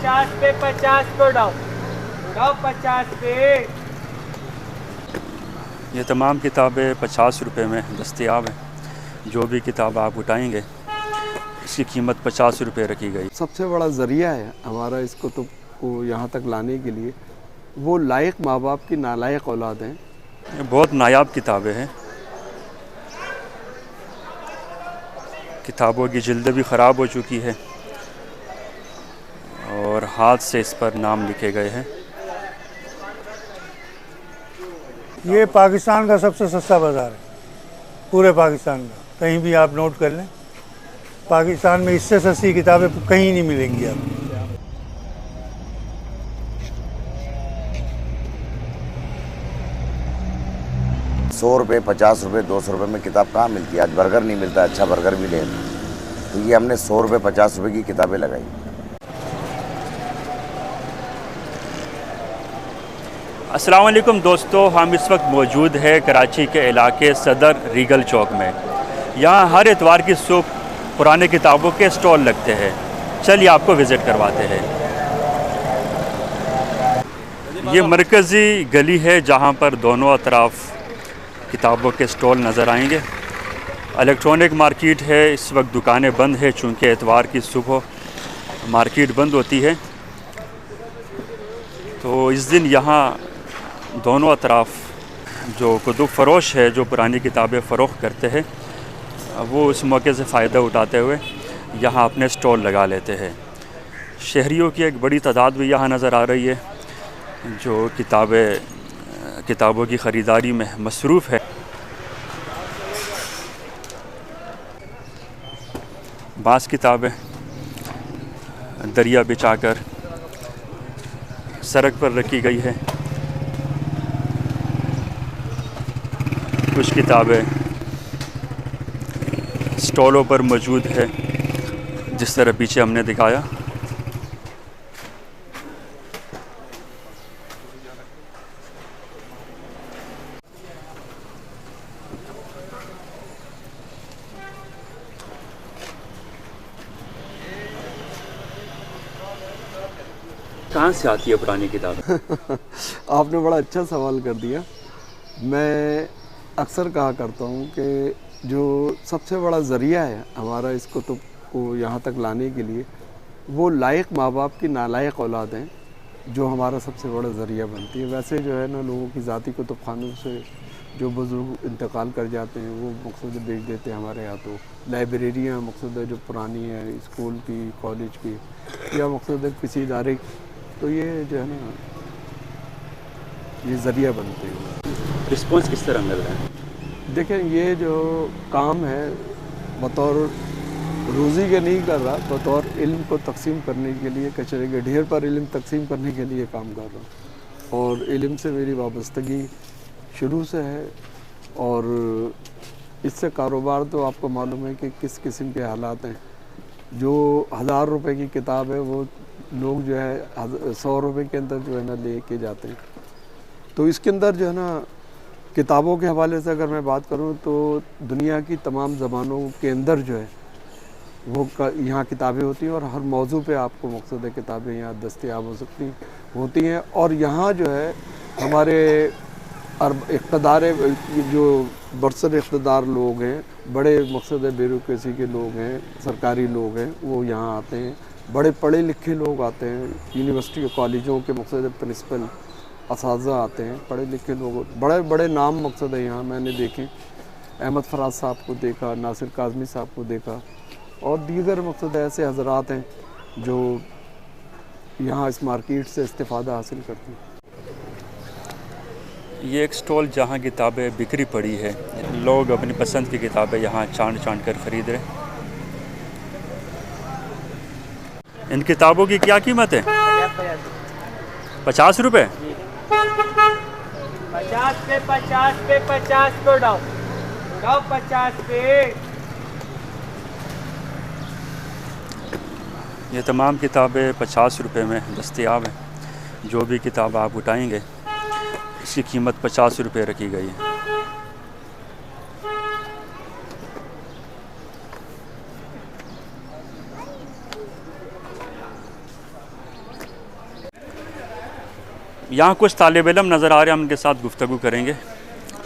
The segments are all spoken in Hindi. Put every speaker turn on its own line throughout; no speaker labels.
50 पे 50 को डाउ 50 पे।
ये तमाम किताबें 50 रुपये में दस्तयाब हैं। जो भी किताब आप उठाएंगे इसकी कीमत 50 रुपये रखी गई।
सबसे बड़ा ज़रिया है हमारा इस कुतुब को यहाँ तक लाने के लिए वो लायक माँ बाप की नालायक औलाद हैं।
ये बहुत नायाब किताबें हैं। किताबों की जिल्द भी ख़राब हो चुकी है और हाथ से इस पर नाम लिखे गए हैं।
ये पाकिस्तान का सबसे सस्ता बाज़ार है, पूरे पाकिस्तान का। कहीं भी आप नोट कर लें, पाकिस्तान में इससे सस्ती किताबें कहीं नहीं मिलेंगी आपको।
100 रुपये 50 रुपये 200 रुपये में किताब कहाँ मिलती है। आज बर्गर नहीं मिलता, अच्छा बर्गर भी ले, तो ये हमने 100 रुपये 50 रुपये की किताबें लगाई।
अस्सलाम वालेकुम दोस्तों, हम इस वक्त मौजूद है कराची के इलाके सदर रीगल चौक में। यहाँ हर इतवार की सुबह पुराने किताबों के स्टॉल लगते हैं। चलिए आपको विज़िट करवाते हैं। ये मरकज़ी गली है जहाँ पर दोनों अतराफ़ किताबों के स्टॉल नज़र आएंगे। इलेक्ट्रॉनिक मार्केट है, इस वक्त दुकानें बंद है चूँकि एतवार की सुबह मार्केट बंद होती है। तो इस दिन यहाँ दोनों अतराफ़ जो कुतुब फ़रोश है, जो पुरानी किताबें फ़रोख्त करते हैं, वो इस मौके से फ़ायदा उठाते हुए यहाँ अपने स्टॉल लगा लेते हैं। शहरियों की एक बड़ी तादाद भी यहाँ नज़र आ रही है जो किताबों की ख़रीदारी में मसरूफ़ है। बास किताबें दरिया बिछाकर सड़क पर रखी गई है। कुछ किताबें स्टॉलों पर मौजूद है, जिस तरह पीछे हमने दिखाया। कहाँ से आती है पुरानी किताबें?
आपने बड़ा अच्छा सवाल कर दिया। मैं अक्सर कहा करता हूँ कि जो सबसे बड़ा ज़रिया है हमारा इस कुतुब को यहाँ तक लाने के लिए वो लायक माँ बाप की नालायक औलाद हैं, जो हमारा सबसे बड़ा ज़रिया बनती है। वैसे जो है ना, लोगों की ज़ाती कुतुब खानों से जो बुज़ुर्ग इंतकाल कर जाते हैं वो मकसूद बेच देते हैं हमारे यहाँ। तो लाइब्रेरियाँ मकसूद जो पुरानी है, स्कूल की, कॉलेज की, या मकसूद किसी इदारे, तो ये जो है ना, ये ज़रिया बनते हैं।
रिस्पॉन्स किस तरह मिल रहा है?
देखें, ये जो काम है बतौर रोज़ी के नहीं कर रहा, बतौर इल्म को तकसीम करने के लिए, कचरे के ढेर पर इल्म तकसीम करने के लिए काम कर रहा हूँ। और इल्म से मेरी वाबस्तगी शुरू से है। और इससे कारोबार तो आपको मालूम है कि किस किस्म के हालात हैं। जो 1000 रुपये की किताब है वो लोग जो है 100 रुपये के अंदर जो है ना ले के जाते हैं। तो इसके अंदर जो है ना, किताबों के हवाले से अगर मैं बात करूं तो दुनिया की तमाम ज़बानों के अंदर जो है वो यहाँ किताबें होती हैं और हर मौजू पे आपको मकसद किताबें यहाँ दस्तयाब हो सकती होती हैं। और यहाँ जो है हमारे इक़्तिदार जो बरसर इक़्तिदार लोग हैं, बड़े मकसद ब्यूरोक्रेसी के लोग हैं, सरकारी लोग हैं, वो यहाँ आते हैं। बड़े पढ़े लिखे लोग आते हैं, यूनिवर्सिटी कॉलेजों के मकसद प्रिंसिपल असातिज़ा आते हैं, पढ़े लिखे लोग, बड़े बड़े नाम मकसद है यहाँ मैंने देखे। अहमद फराज साहब को देखा, नासिर काज़मी साहब को देखा, और दीगर मकसद ऐसे हज़रात हैं जो यहाँ इस मार्केट से इस्तिफ़ादा हासिल करते हैं।
ये एक स्टॉल जहाँ किताबें बिक्री पड़ी है, लोग अपनी पसंद की किताबें यहाँ छांट कर ख़रीद रहे हैं। इन किताबों की क्या कीमत है? 50 रुपये।
50 पे 50 को डाउ 50 पे।
ये तमाम किताबें 50 रुपये में दस्तयाब हैं। जो भी किताब आप उठाएंगे इसकी कीमत 50 रुपये रखी गई है। यहाँ कुछ तालिब इल्म नज़र आ रहे हैं, हम उनके साथ गुफ्तगू करेंगे।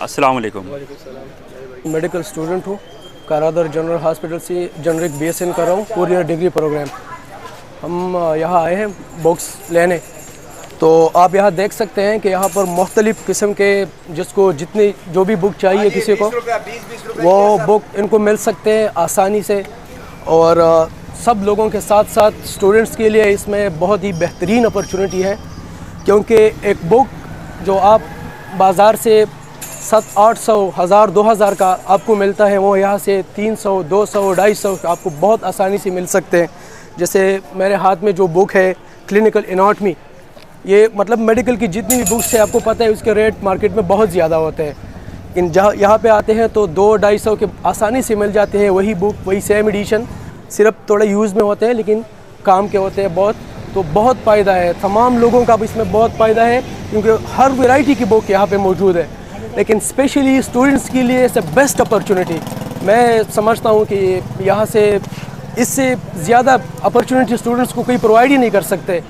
अस्सलाम वालेकुम।
मेडिकल स्टूडेंट हूँ, कारादर जनरल हॉस्पिटल से जनरिक BSN कर रहा हूँ, 4 ईयर डिग्री प्रोग्राम। हम यहाँ आए हैं बुक्स लेने, तो आप यहाँ देख सकते हैं कि यहाँ पर मुख्तलिफ़ किस्म के जिसको जितनी जो भी बुक चाहिए किसी को वो बुक इनको मिल सकते हैं आसानी से। और सब लोगों के साथ साथ स्टूडेंट्स के लिए इसमें बहुत ही बेहतरीन अपॉर्चुनिटी है, क्योंकि एक बुक जो आप बाज़ार से 700-800 1000 2000 का आपको मिलता है, वो यहाँ से 300 200 250 आपको बहुत आसानी से मिल सकते हैं। जैसे मेरे हाथ में जो बुक है क्लिनिकल एनाटॉमी, ये मतलब मेडिकल की जितनी भी बुक्स है आपको पता है उसके रेट मार्केट में बहुत ज़्यादा होते हैं, लेकिन जहाँ यहाँ पे आते हैं तो 200-250 के आसानी से मिल जाते हैं। वही बुक वही सेम एडिशन, सिर्फ थोड़ा यूज़ में होते हैं लेकिन काम के होते हैं बहुत। तो बहुत फ़ायदा है, तमाम लोगों का इसमें बहुत फ़ायदा है, क्योंकि हर वैरायटी की बुक यहाँ पे मौजूद है। लेकिन स्पेशली स्टूडेंट्स के लिए इट्स बेस्ट अपॉर्चुनिटी। मैं समझता हूँ कि यहाँ से इससे ज़्यादा अपॉर्चुनिटी स्टूडेंट्स को कोई प्रोवाइड ही नहीं कर सकते,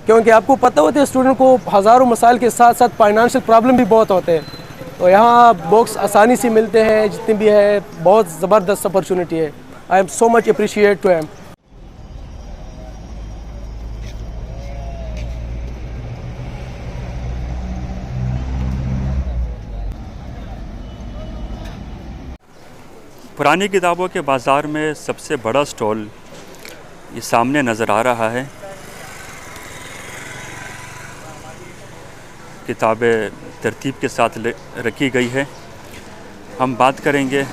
क्योंकि आपको पता होता है स्टूडेंट को हज़ारों मसाइल के साथ साथ फाइनेंशियल प्रॉब्लम भी बहुत होते हैं। तो यहाँ बुक्स आसानी से मिलते हैं, जितनी भी है बहुत ज़बरदस्त अपॉर्चुनिटी है। I am so much appreciate to M.
पुरानी किताबों के बाज़ार में सबसे बड़ा स्टॉल ये सामने नज़र आ रहा है। किताबें तरतीब के साथ रखी गई है। हम बात करेंगे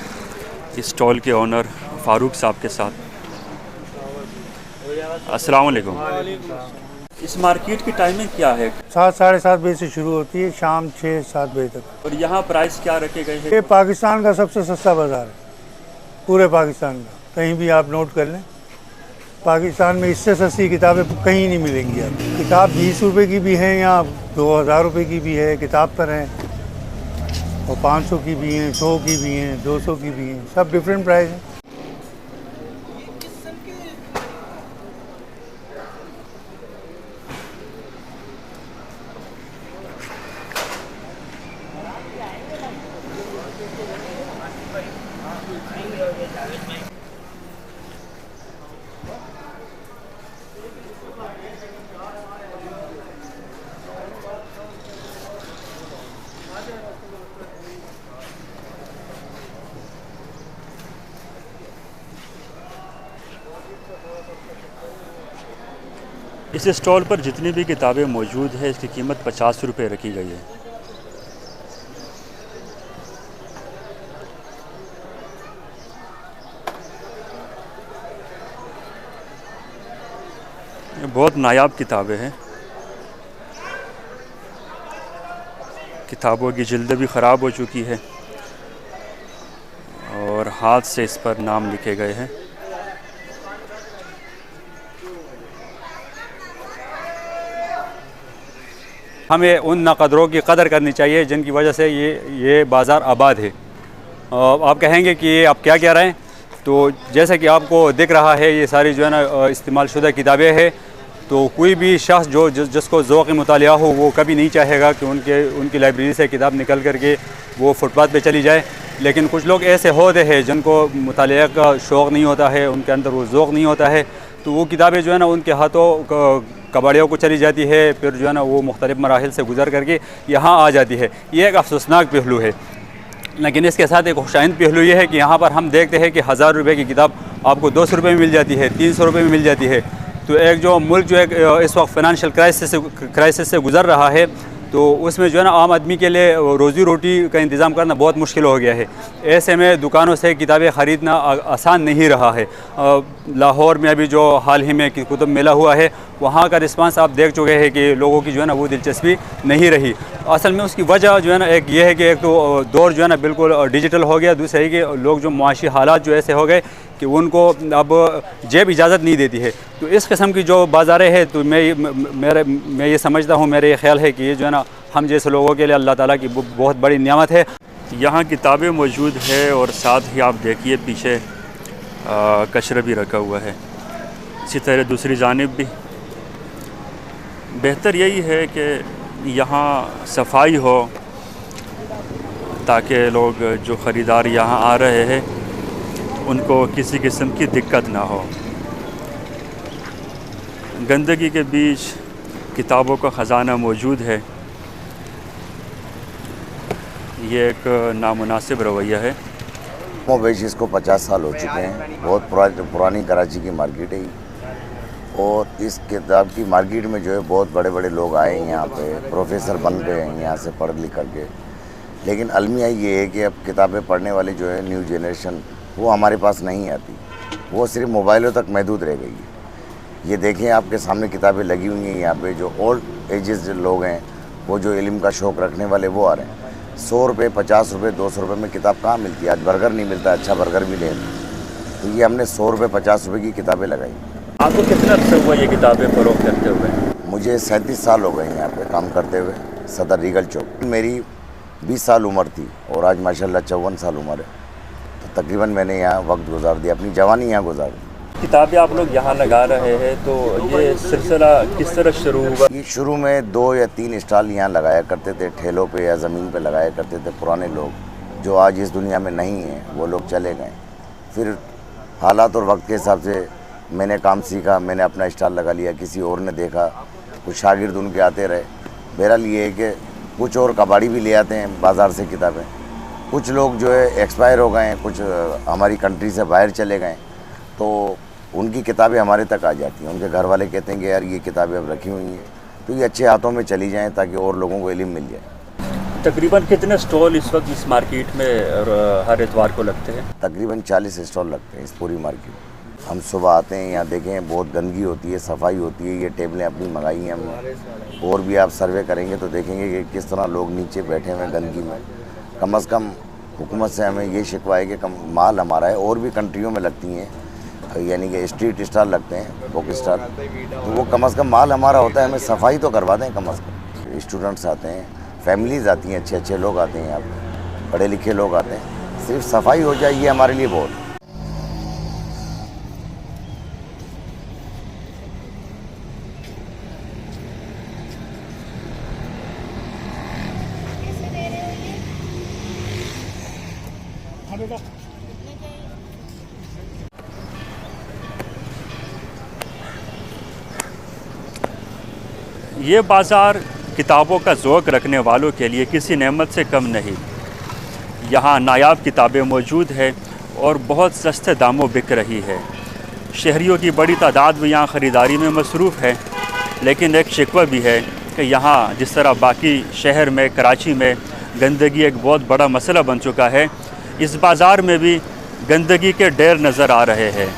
इस स्टॉल के ओनर फ़ारूक साहब के साथ। अस्सलाम वालेकुम। इस मार्केट की टाइमिंग क्या है?
7 साढ़े 7 बजे से शुरू होती है, शाम 6-7 बजे तक।
और यहाँ प्राइस क्या रखे गए हैं?
ये पाकिस्तान का सबसे सस्ता बाज़ार है, पूरे पाकिस्तान का। कहीं भी आप नोट कर लें, पाकिस्तान में इससे सस्ती किताबें कहीं नहीं मिलेंगी आपको। किताब 20 रुपये की भी है, यहाँ 2000 रुपये की भी है, किताब पर है, और 500 की भी हैं, 100 की भी हैं, 200 की भी हैं, सब डिफरेंट प्राइस हैं।
इस स्टॉल पर जितनी भी किताबें मौजूद है इसकी कीमत 50 रुपये रखी गई है। ये बहुत नायाब किताबें हैं। किताबों की जिल्द भी ख़राब हो चुकी है और हाथ से इस पर नाम लिखे गए हैं।
हमें उन नक़दरों की कदर करनी चाहिए जिनकी वजह से ये बाज़ार आबाद है। आप कहेंगे कि ये आप क्या कह रहे हैं, तो जैसे कि आपको दिख रहा है ये सारी जो है ना इस्तेमाल शुदा किताबें हैं। तो कोई भी शख्स जिसको ज़ौक़ मुतालिया हो वो कभी नहीं चाहेगा कि उनकी लाइब्रेरी से किताब निकल करके वो फुटपाथ पे चली जाए। लेकिन कुछ लोग ऐसे होते हैं जिनको मुतालिया का शौक़ नहीं होता है, उनके अंदर वो ज़ौक़ नहीं होता है, तो वो किताबें जो है ना उनके हाथों कबाड़ियों को चली जाती है, फिर जो है ना वो मुख्तलिफ़ मराहिल से गुज़र करके यहाँ आ जाती है। ये एक अफसोसनाक पहलू है। लेकिन इसके साथ एक खुशाइंद पहलू ये है कि यहाँ पर हम देखते हैं कि 1000 रुपये की किताब आपको 200 रुपये में मिल जाती है, 300 रुपये में मिल जाती है। तो एक जो मुल्क जो है इस वक्त फ़ाइनेंशियल क्राइसिस से गुज़र रहा है, तो उसमें जो है ना आम आदमी के लिए रोज़ी रोटी का इंतज़ाम करना बहुत मुश्किल हो गया है। ऐसे में दुकानों से किताबें ख़रीदना आसान नहीं रहा है। लाहौर में अभी जो हाल ही में कुतुब मेला हुआ है, वहाँ का रिस्पांस आप देख चुके हैं कि लोगों की जो है ना वो दिलचस्पी नहीं रही। असल में उसकी वजह जो है ना एक ये है कि एक तो दौर जो है ना बिल्कुल डिजिटल हो गया, दूसरा है कि लोग जो मुआशी हालात जो ऐसे हो गए कि उनको अब जेब इजाज़त नहीं देती है। तो इस किस्म की जो बाज़ारें हैं, तो मैं ये समझता हूँ, मेरा ये ख्याल है कि ये जो है ना हम जैसे लोगों के लिए अल्लाह ताला की बहुत बड़ी नियामत है।
यहाँ किताबें मौजूद है और साथ ही आप देखिए पीछे कचरा भी रखा हुआ है। इसी तरह दूसरी जानिब भी बेहतर यही है कि यहाँ सफाई हो ताकि लोग जो ख़रीदार यहाँ आ रहे हैं उनको किसी किस्म की दिक्कत ना हो। गंदगी के बीच किताबों का ख़जाना मौजूद है, ये एक नामुनासिब रवैया है।
मोवेश इसको 50 साल हो चुके हैं। बहुत पुरानी कराची की मार्केट है और इस किताब की मार्केट में जो है बहुत बड़े बड़े लोग आए हैं यहाँ पे, प्रोफेसर बन गए हैं यहाँ से पढ़ लिख करके। लेकिन अलमिया ये है कि अब किताबें पढ़ने वाली जो है न्यू जनरेशन वो हमारे पास नहीं आती, वो सिर्फ मोबाइलों तक महदूद रह गई है। ये देखें आपके सामने किताबें लगी हुई हैं यहाँ पे, जो ओल्ड एजेस लोग हैं वो जो इल्म का शौक़ रखने वाले वो आ रहे हैं। 100 रुपये 50 रुपये 200 रुपये में किताब कहाँ मिलती है? आज बर्गर नहीं मिलता, अच्छा बर्गर भी लें तो ये हमने 100 रुपये 50 रुपये की किताबें लगाई।
आपको कितना अर्सा हुआ ये किताबें फ़रोख्त करते हुए?
मुझे 37 साल हो गए यहाँ पे काम करते हुए, सदर रीगल चौक। मेरी 20 साल उम्र थी और आज माशाल्लाह 54 साल उम्र है, तो तकरीबन मैंने यहाँ वक्त गुजार दिया, अपनी जवानी यहाँ गुजार दी।
किताबें आप लोग यहाँ लगा रहे हैं तो ये सिलसिला किस तरह शुरू हुआ?
ये शुरू में 2 या 3 स्टॉल यहाँ लगाया करते थे, ठेलों पे या ज़मीन पे लगाया करते थे पुराने लोग जो आज इस दुनिया में नहीं हैं, वो लोग चले गए। फिर हालात और वक्त के हिसाब से मैंने काम सीखा, मैंने अपना स्टॉल लगा लिया, किसी और ने देखा, कुछ शागिर्द उनके आते रहे। बहरहाल ये है कि कुछ और कबाड़ी भी ले आते हैं बाज़ार से किताबें, कुछ लोग जो है एक्सपायर हो गए हैं, कुछ हमारी कंट्री से बाहर चले गए, तो उनकी किताबें हमारे तक आ जाती हैं। उनके घर वाले कहते हैं कि यार ये किताबें अब रखी हुई हैं, तो ये अच्छे हाथों में चली जाएं ताकि और लोगों को इल्म मिल जाए।
तकरीबन कितने स्टॉल इस वक्त इस मार्केट में हर इतवार को लगते हैं?
तकरीबन 40 स्टॉल लगते हैं इस पूरी मार्केट में। हम सुबह आते हैं, यहाँ देखें बहुत गंदगी होती है, सफाई होती है। ये टेबलें अपनी मंगाई हैं हमने, और भी आप सर्वे करेंगे तो देखेंगे कि किस तरह लोग नीचे बैठे हुए हैं गंदगी में। कम से कम हुकूमत से हमें ये शिकवा है कि कम माल हमारा है, और भी कंट्रियों में लगती हैं, यानी कि स्ट्रीट स्टॉल लगते हैं, बुक स्टॉल, तो वो कम से कम माल हमारा होता है, हमें सफाई तो करवा दें कम से कम। स्टूडेंट्स आते हैं, फैमिलीज़ आती हैं, अच्छे अच्छे लोग आते हैं, यहाँ पे पढ़े लिखे लोग आते हैं, सिर्फ सफाई हो जाए ये हमारे लिए बहुत।
ये बाज़ार किताबों का ज़ौक़ रखने वालों के लिए किसी नेमत से कम नहीं। यहाँ नायाब किताबें मौजूद है और बहुत सस्ते दामों बिक रही है। शहरियों की बड़ी तादाद भी यहाँ ख़रीदारी में मसरूफ़ है, लेकिन एक शिकवा भी है कि यहाँ जिस तरह बाकी शहर में कराची में गंदगी एक बहुत बड़ा मसला बन चुका है, इस बाज़ार में भी गंदगी के ढेर नज़र आ रहे हैं।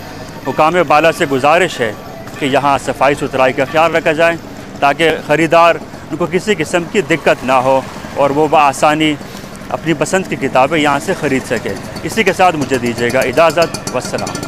हुकाम बाला से गुजारिश है कि यहाँ सफाई सुथराई का ख्याल रखा जाए ताकि ख़रीदार उनको किसी किस्म की दिक्कत ना हो और वो बआसानी अपनी पसंद की किताबें यहाँ से ख़रीद सकें। इसी के साथ मुझे दीजिएगा इजाज़त। वस्सलाम।